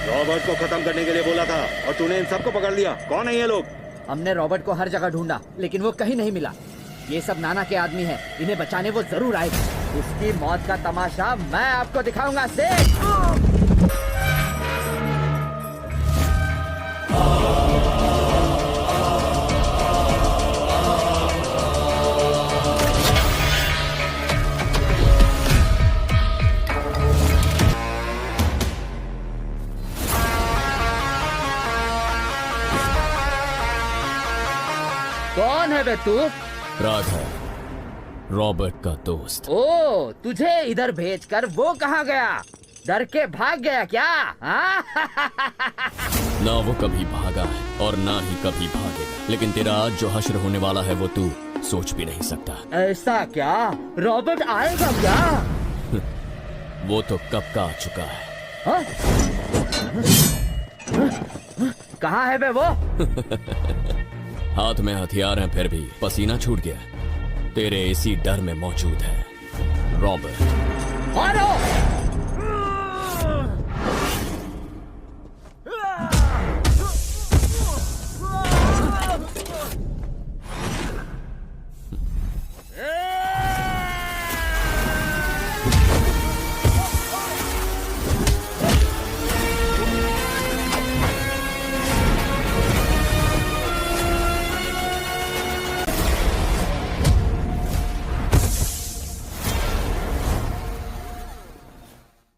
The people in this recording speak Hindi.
रॉबर्ट को खत्म करने के लिए बोला था और तूने इन सबको पकड़ लिया। कौन है ये लोग? हमने रॉबर्ट को हर जगह ढूंढा लेकिन वो कहीं नहीं मिला। ये सब नाना के आदमी हैं, इन्हें बचाने वो जरूर आएगा। उसकी मौत का तमाशा मैं आपको दिखाऊंगा सेठ। कौन है बे तू? राघव, रॉबर्ट का दोस्त। ओ, तुझे इधर भेजकर वो कहाँ गया? डर के भाग गया क्या? हाँ? ना वो कभी भागा है और ना ही कभी भागेगा, लेकिन तेरा आज जो हश्र होने वाला है वो तू सोच भी नहीं सकता। ऐसा क्या? रॉबर्ट आएगा क्या? वो तो कब का आ चुका है। हाँ? कहाँ है बे वो? हाथ में हथियार हैं फिर भी पसीना छूट गया। तेरे इसी डर में मौजूद है रॉबर्ट। मारो!